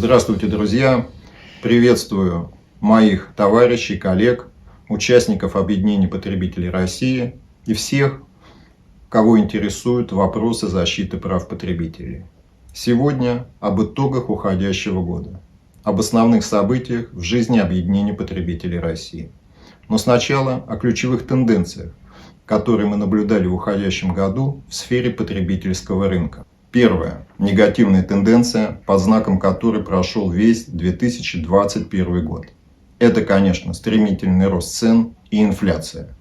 Здравствуйте, друзья! Приветствую моих товарищей, коллег, участников Объединения потребителей России и всех, кого интересуют вопросы защиты прав потребителей. Сегодня об итогах уходящего года, об основных событиях в жизни Объединения потребителей России. Но сначала о ключевых тенденциях, которые мы наблюдали в уходящем году в сфере потребительского рынка. Первая негативная тенденция, под знаком которой прошел весь 2021 год. Это, конечно, стремительный рост цен и инфляция.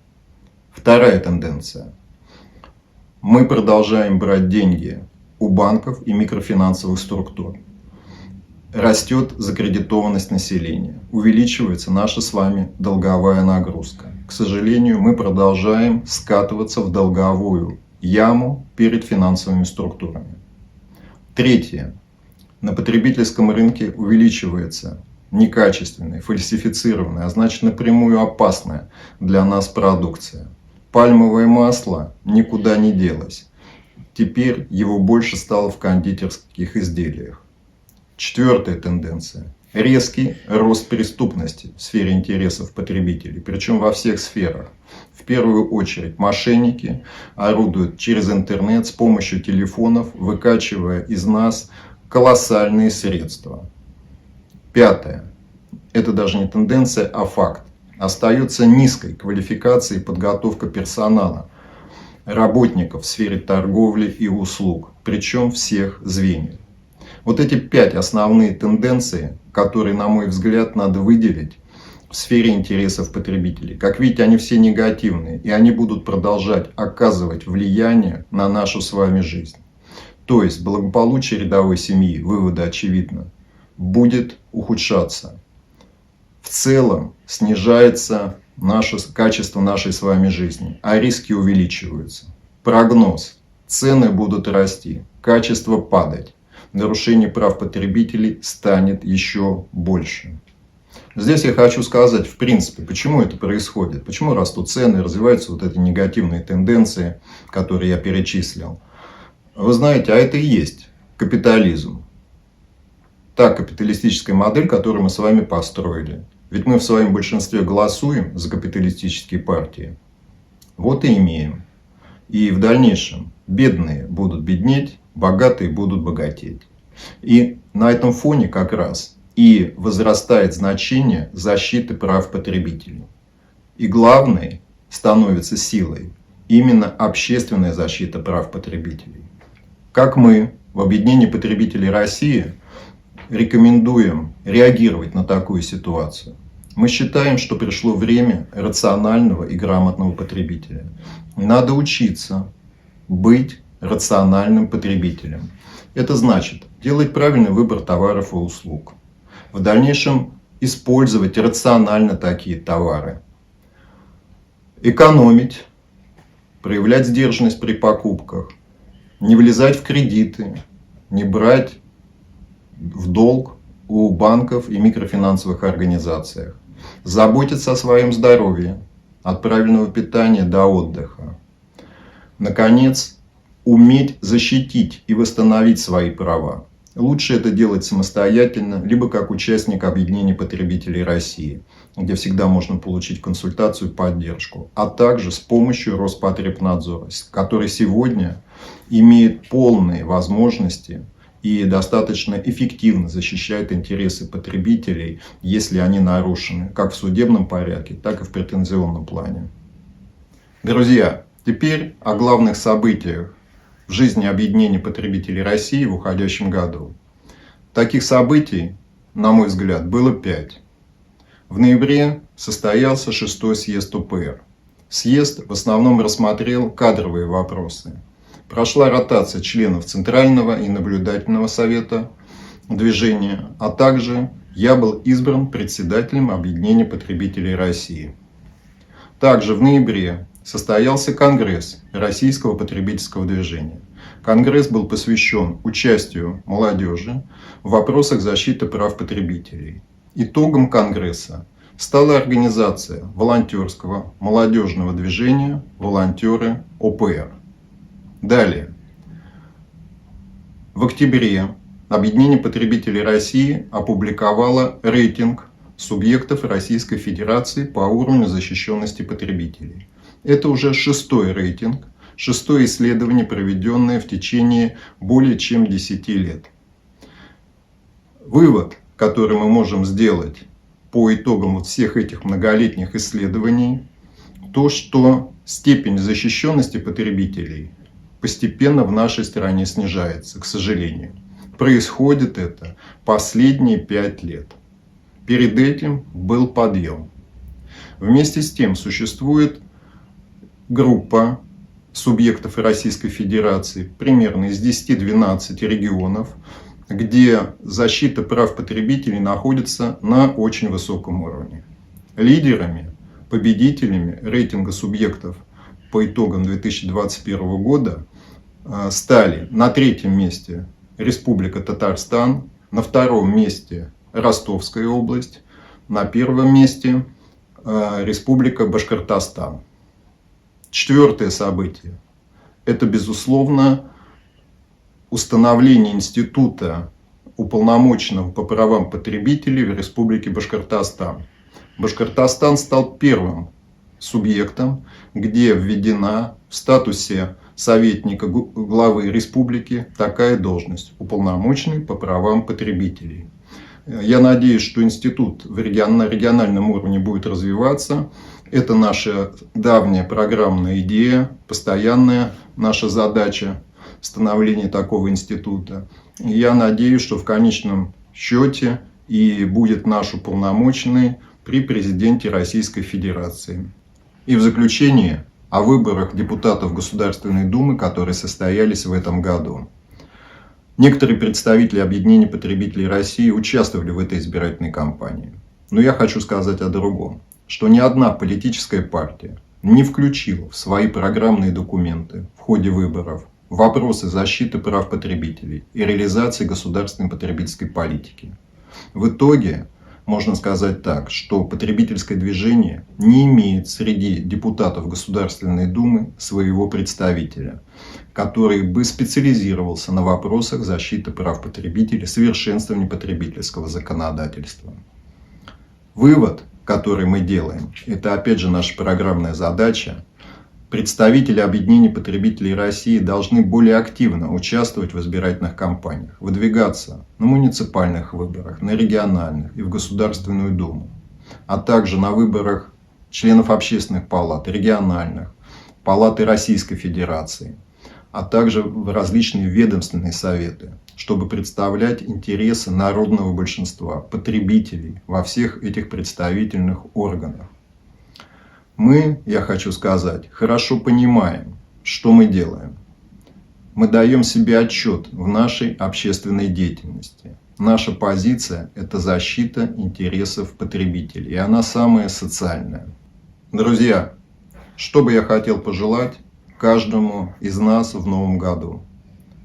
Вторая тенденция. Мы продолжаем брать деньги у банков и микрофинансовых структур. Растет закредитованность населения. Увеличивается наша с вами долговая нагрузка. К сожалению, мы продолжаем скатываться в долговую яму перед финансовыми структурами. Третье. На потребительском рынке увеличивается некачественная, фальсифицированная, а значит напрямую опасная для нас продукция. Пальмовое масло никуда не делось. Теперь его больше стало в кондитерских изделиях. Четвертая тенденция. Резкий рост преступности в сфере интересов потребителей, причем во всех сферах. В первую очередь мошенники орудуют через интернет с помощью телефонов, выкачивая из нас колоссальные средства. Пятое. Это даже не тенденция, а факт. Остается низкой квалификация и подготовка персонала, работников в сфере торговли и услуг, причем всех звеньев. Вот эти 5 основные тенденции, которые, на мой взгляд, надо выделить в сфере интересов потребителей. Как видите, они все негативные, и они будут продолжать оказывать влияние на нашу с вами жизнь. То есть благополучие рядовой семьи, выводы очевидно, будет ухудшаться. В целом снижается качество нашей с вами жизни, а риски увеличиваются. Прогноз. Цены будут расти, качество падать. Нарушение прав потребителей станет еще больше. Здесь я хочу сказать, в принципе, почему это происходит. Почему растут цены, развиваются вот эти негативные тенденции, которые я перечислил. Вы знаете, а это и есть капитализм. Та капиталистическая модель, которую мы с вами построили. Ведь мы в своем большинстве голосуем за капиталистические партии. Вот и имеем. И в дальнейшем бедные будут беднеть, богатые будут богатеть. И на этом фоне как раз и возрастает значение защиты прав потребителей. И главной становится силой именно общественная защита прав потребителей. Как мы в Объединении потребителей России рекомендуем реагировать на такую ситуацию? Мы считаем, что пришло время рационального и грамотного потребителя. Надо учиться быть рациональным потребителем. Это значит делать правильный выбор товаров и услуг. В дальнейшем использовать рационально такие товары. Экономить, проявлять сдержанность при покупках. Не влезать в кредиты, не брать в долг у банков и микрофинансовых организаций. Заботиться о своем здоровье, от правильного питания до отдыха. Наконец, уметь защитить и восстановить свои права. Лучше это делать самостоятельно, либо как участник Объединения потребителей России, где всегда можно получить консультацию и поддержку, а также с помощью Роспотребнадзора, который сегодня имеет полные возможности и достаточно эффективно защищает интересы потребителей, если они нарушены, как в судебном порядке, так и в претензионном плане. Друзья, теперь о главных событиях в жизни Объединения потребителей России в уходящем году. Таких событий, на мой взгляд, было 5. В ноябре состоялся 6-й съезд УПР. Съезд в основном рассмотрел кадровые вопросы. Прошла ротация членов Центрального и наблюдательного совета движения, а также я был избран председателем Объединения потребителей России. Также в ноябре состоялся Конгресс Российского потребительского движения. Конгресс был посвящен участию молодежи в вопросах защиты прав потребителей. Итогом Конгресса стала организация волонтерского молодежного движения «Волонтеры ОПР». Далее. В октябре Объединение потребителей России опубликовало рейтинг субъектов Российской Федерации по уровню защищенности потребителей. Это уже 6-й рейтинг, 6-е исследование, проведенное в течение более чем 10 лет. Вывод, который мы можем сделать по итогам всех этих многолетних исследований, то, что степень защищенности потребителей постепенно в нашей стране снижается, к сожалению. Происходит это последние 5 лет. Перед этим был подъем. Вместе с тем существует группа субъектов Российской Федерации, примерно из 10-12 регионов, где защита прав потребителей находится на очень высоком уровне. Лидерами, победителями рейтинга субъектов по итогам 2021 года стали на 3-м месте Республика Татарстан, на 2-м месте Ростовская область, на 1-м месте Республика Башкортостан. 4-е событие – это, безусловно, установление института уполномоченного по правам потребителей в Республике Башкортостан. Башкортостан стал 1-м субъектом, где введена в статусе советника главы республики такая должность – уполномоченный по правам потребителей. Я надеюсь, что институт на региональном уровне будет развиваться. Это наша давняя программная идея, постоянная наша задача становления такого института. И я надеюсь, что в конечном счете и будет наш уполномоченный при президенте Российской Федерации. И в заключение о выборах депутатов Государственной Думы, которые состоялись в этом году. Некоторые представители Объединения потребителей России участвовали в этой избирательной кампании. Но я хочу сказать о другом, что ни одна политическая партия не включила в свои программные документы в ходе выборов вопросы защиты прав потребителей и реализации государственной потребительской политики. В итоге можно сказать так, что потребительское движение не имеет среди депутатов Государственной Думы своего представителя, который бы специализировался на вопросах защиты прав потребителей, совершенствования потребительского законодательства. Вывод, который мы делаем, это опять же наша программная задача. Представители Объединения потребителей России должны более активно участвовать в избирательных кампаниях, выдвигаться на муниципальных выборах, на региональных и в Государственную Думу, а также на выборах членов общественных палат, региональных, палаты Российской Федерации, а также в различные ведомственные советы, чтобы представлять интересы народного большинства, потребителей во всех этих представительных органах. Мы, я хочу сказать, хорошо понимаем, что мы делаем. Мы даем себе отчет в нашей общественной деятельности. Наша позиция – это защита интересов потребителей, и она самая социальная. Друзья, что бы я хотел пожелать каждому из нас в новом году?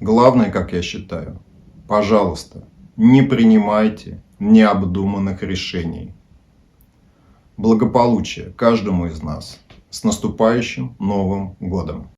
Главное, как я считаю, пожалуйста, не принимайте необдуманных решений. Благополучия каждому из нас. С наступающим Новым годом!